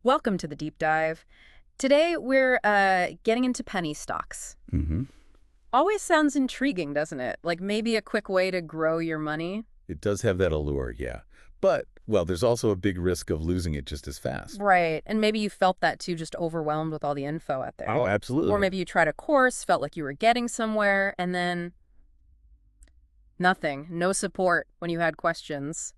Welcome to the deep dive. Today we're getting into penny stocks. Mm-hmm. Always sounds intriguing, doesn't it? Like maybe a quick way to grow your money. It does have that allure, yeah. But, well, there's also a big risk of losing it just as fast. Right. And maybe you felt that too, just overwhelmed with all the info out there. Oh, absolutely. Or maybe you tried a course, felt like you were getting somewhere, and then nothing. No support when you had questions.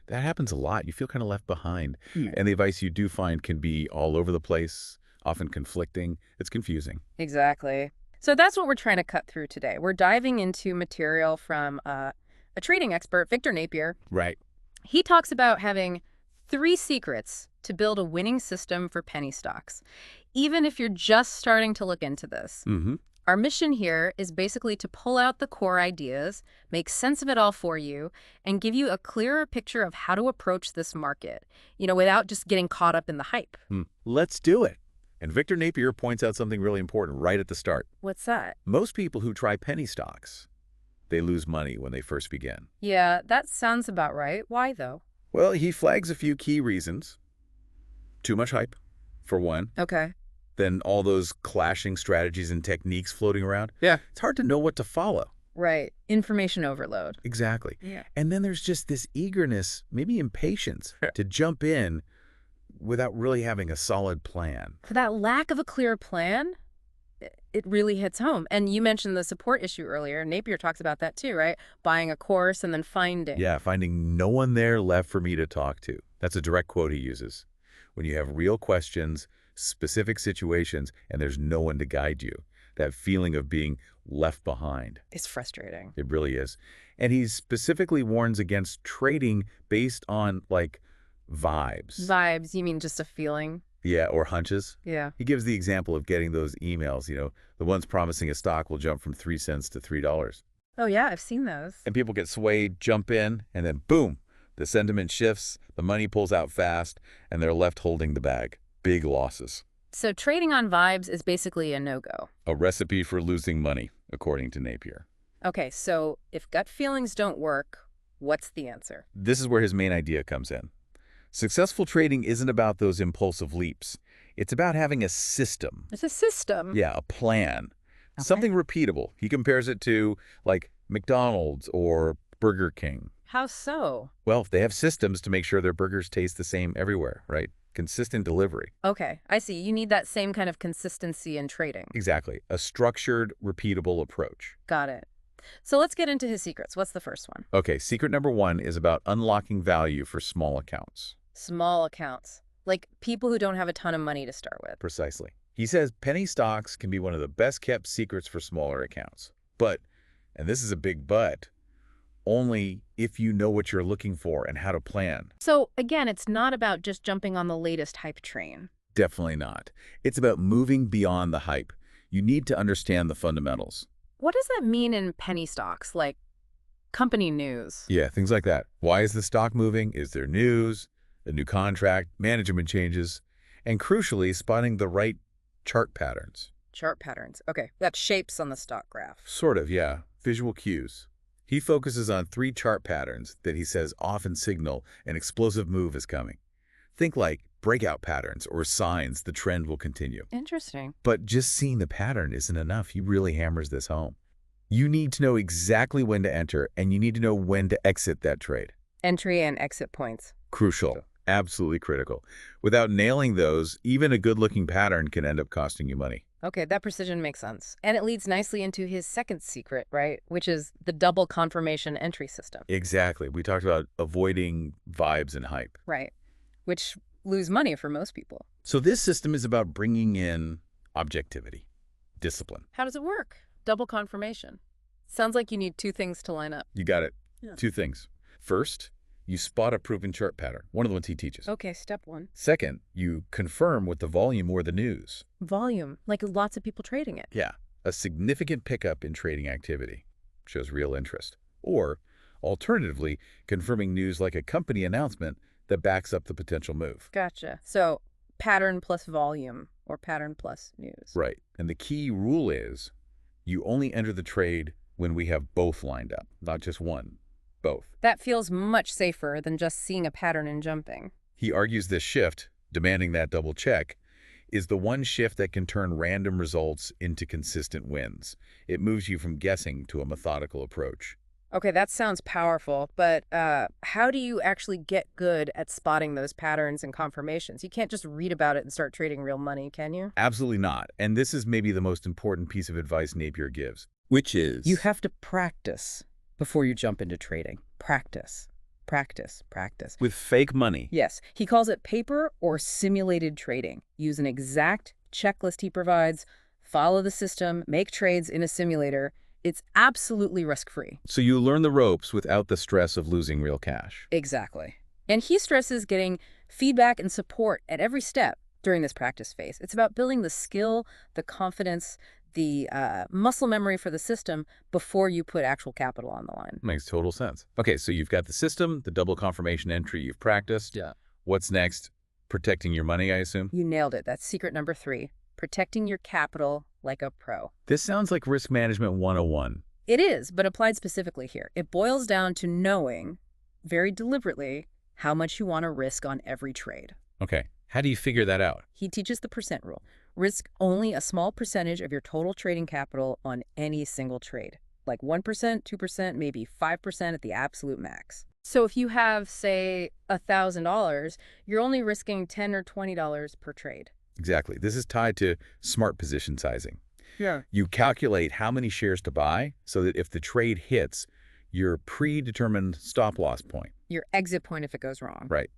That happens a lot. You feel kind of left behind. Hmm. And the advice you do find can be all over the place, often conflicting. It's confusing. Exactly. So that's what we're trying to cut through today. We're diving into material from a trading expert, Victor Napier. Right. He talks about having 3 secrets to build a winning system for penny stocks, even if you're just starting to look into this. Mm-hmm. Our mission here is basically to pull out the core ideas, make sense of it all for you, and give you a clearer picture of how to approach this market, without just getting caught up in the hype. Let's do it. And Victor Napier points out something really important right at the start. What's that? Most people who try penny stocks, they lose money when they first begin. Yeah, that sounds about right. Why, though? Well, he flags a few key reasons. Too much hype, for one. Okay. Then all those clashing strategies and techniques floating around. Yeah. It's hard to know what to follow. Right. Information overload. Exactly. Yeah. And then there's just this eagerness, maybe impatience, to jump in without really having a solid plan. For that lack of a clear plan, it really hits home. And you mentioned the support issue earlier. Napier talks about that too, right? Buying a course and then finding. Yeah, finding no one there left for me to talk to. That's a direct quote he uses. When you have real questions, specific situations, and there's no one to guide you, that feeling of being left behind. It's frustrating. It really is. And he specifically warns against trading based on, like, vibes. Vibes, you mean just a feeling? Yeah, or hunches. Yeah. He gives the example of getting those emails, the ones promising a stock will jump from 3 cents to $3. Oh, yeah, I've seen those. And people get swayed, jump in, and then boom, the sentiment shifts, the money pulls out fast, and they're left holding the bag. Big losses. So trading on vibes is basically a no-go. A recipe for losing money, according to Napier. Okay, so if gut feelings don't work, what's the answer? This is where his main idea comes in. Successful trading isn't about those impulsive leaps. It's about having a system. It's a system. Yeah, a plan. Okay. Something repeatable. He compares it to, like, McDonald's or Burger King. How so? Well, they have systems to make sure their burgers taste the same everywhere, right? Consistent delivery. Okay, I see. You need that same kind of consistency in trading. Exactly. A structured, repeatable approach. Got it. So let's get into his secrets. What's the first one? Okay, secret number 1 is about unlocking value for small accounts. Small accounts. Like people who don't have a ton of money to start with. Precisely. He says penny stocks can be one of the best-kept secrets for smaller accounts. But, and this is a big but, only if you know what you're looking for and how to plan. So again, it's not about just jumping on the latest hype train. Definitely not. It's about moving beyond the hype. You need to understand the fundamentals. What does that mean in penny stocks, like company news? Yeah, things like that. Why is the stock moving? Is there news? A new contract? Management changes? And crucially, spotting the right chart patterns. Chart patterns. Okay, that's shapes on the stock graph. Sort of, yeah. Visual cues. He focuses on 3 chart patterns that he says often signal an explosive move is coming. Think like breakout patterns or signs the trend will continue. Interesting. But just seeing the pattern isn't enough. He really hammers this home. You need to know exactly when to enter, and you need to know when to exit that trade. Entry and exit points. Crucial. Absolutely critical. Without nailing those, even a good-looking pattern can end up costing you money. Okay, that precision makes sense. And it leads nicely into his second secret, right? Which is the double confirmation entry system. Exactly. We talked about avoiding vibes and hype. Right. Which lose money for most people. So this system is about bringing in objectivity, discipline. How does it work? Double confirmation. Sounds like you need 2 things to line up. You got it. Yeah. 2 things. First, you spot a proven chart pattern, one of the ones he teaches. Okay, step 1. Second, you confirm with the volume or the news. Volume, like lots of people trading it. Yeah, a significant pickup in trading activity shows real interest. Or, alternatively, confirming news like a company announcement that backs up the potential move. Gotcha. So pattern plus volume or pattern plus news. Right. And the key rule is you only enter the trade when we have both lined up, not just one. Both. That feels much safer than just seeing a pattern and jumping. He argues this shift, Demanding that double check is the one shift that can turn random results into consistent wins. It moves you from guessing to a methodical approach. Okay, that sounds powerful, but how do you actually get good at spotting those patterns and confirmations? You can't just read about it and start trading real money, can you? Absolutely not. And this is maybe the most important piece of advice Napier gives, which is... You have to practice before you jump into trading. Practice. Practice. Practice. with fake money. Yes, he calls it paper or simulated trading. Use an exact checklist he provides, follow the system, make trades in a simulator. It's absolutely risk-free. So you learn the ropes without the stress of losing real cash. Exactly. And he stresses getting feedback and support at every step during this practice phase. It's about building the skill, the confidence, the muscle memory for the system before you put actual capital on the line. Makes total sense. Okay, so you've got the system, the double confirmation entry you've practiced. Yeah. What's next? Protecting your money, I assume? You nailed it. That's secret number 3. Protecting your capital like a pro. This sounds like risk management 101. It is, but applied specifically here. It boils down to knowing, very deliberately, how much you want to risk on every trade. Okay, how do you figure that out? He teaches the percent rule. Risk only a small percentage of your total trading capital on any single trade. Like 1%, 2%, maybe 5% at the absolute max. So if you have, say, $1,000, you're only risking $10 or $20 per trade. Exactly. This is tied to smart position sizing. Yeah. You calculate how many shares to buy so that if the trade hits your predetermined stop-loss point, Your exit point if it goes wrong. right,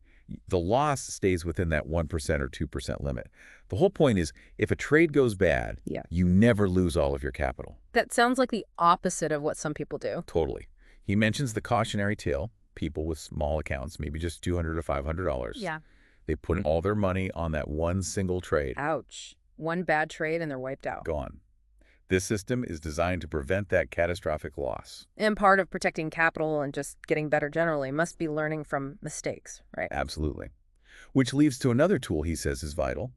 the loss stays within that 1% or 2% limit. The whole point is if a trade goes bad, Yeah. you never lose all of your capital. That sounds like the opposite of what some people do. Totally. He mentions the cautionary tale, people with small accounts, maybe just $200 to $500. They put all their money on that one single trade. Ouch. One bad trade and they're wiped out. Gone. This system is designed to prevent that catastrophic loss. And part of protecting capital and just getting better generally must be learning from mistakes, right? Absolutely. Which leads to another tool he says is vital,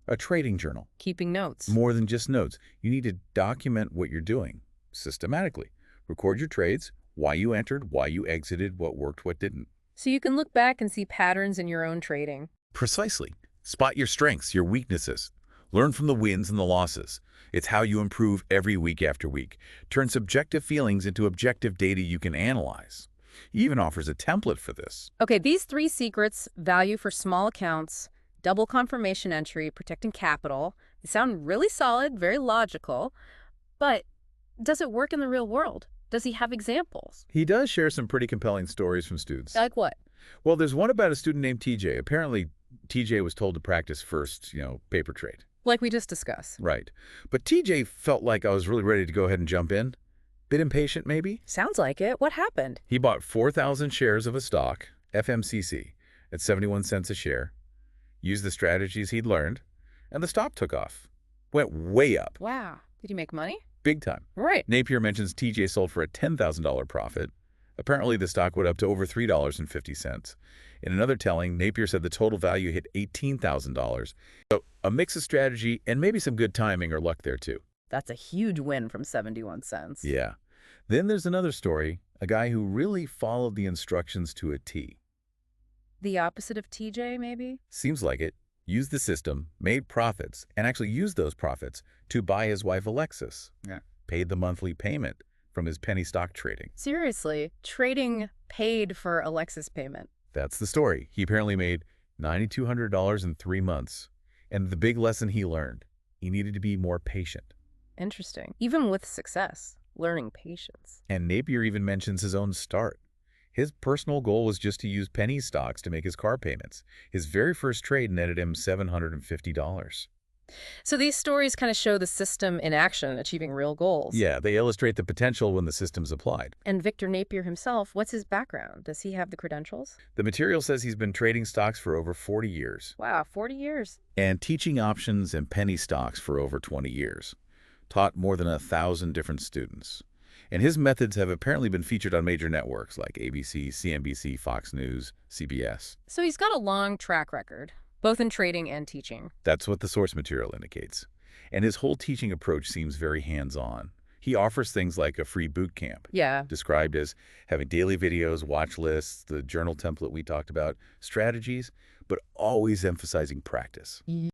a trading journal. Keeping notes. More than just notes. You need to document what you're doing systematically. Record your trades, why you entered, why you exited, what worked, what didn't. So you can look back and see patterns in your own trading. Precisely. Spot your strengths, your weaknesses. Learn from the wins and the losses. It's how you improve every week after week. Turn subjective feelings into objective data you can analyze. He even offers a template for this. Okay, these 3 secrets, value for small accounts, double confirmation entry, protecting capital, they sound really solid, very logical, but does it work in the real world? Does he have examples? He does share some pretty compelling stories from students. Like what? Well, there's one about a student named TJ. Apparently, TJ was told to practice first, paper trade. Like we just discussed. Right. But TJ felt like I was really ready to go ahead and jump in. Bit impatient, maybe? Sounds like it. What happened? He bought 4,000 shares of a stock, FMCC, at 71 cents a share, used the strategies he'd learned, and the stock took off. Went way up. Wow. Did he make money? Big time. Right. Napier mentions TJ sold for a $10,000 profit. Apparently, the stock went up to over $3.50. In another telling, Napier said the total value hit $18,000. So a mix of strategy and maybe some good timing or luck there, too. That's a huge win from 71 cents. Yeah. Then there's another story, a guy who really followed the instructions to a T. The opposite of TJ, maybe? Seems like it. Used the system, made profits, and actually used those profits to buy his wife Alexis. Yeah. Paid the monthly payment from his penny stock trading. Seriously, trading paid for Alexis payment. That's the story. He apparently made $9,200 in 3 months. And the big lesson he learned, he needed to be more patient. Interesting. Even with success, learning patience. And Napier even mentions his own start. His personal goal was just to use penny stocks to make his car payments. His very first trade netted him $750. So these stories kind of show the system in action, achieving real goals. Yeah, they illustrate the potential when the system's applied. And Victor Napier himself, what's his background? Does he have the credentials? The material says he's been trading stocks for over 40 years. Wow, 40 years. And teaching options and penny stocks for over 20 years. Taught more than 1,000 different students. And his methods have apparently been featured on major networks like ABC, CNBC, Fox News, CBS. So he's got a long track record, both in trading and teaching. That's what the source material indicates. And his whole teaching approach seems very hands-on. He offers things like a free boot camp, Yeah. described as having daily videos, watch lists, the journal template we talked about, strategies, but always emphasizing practice.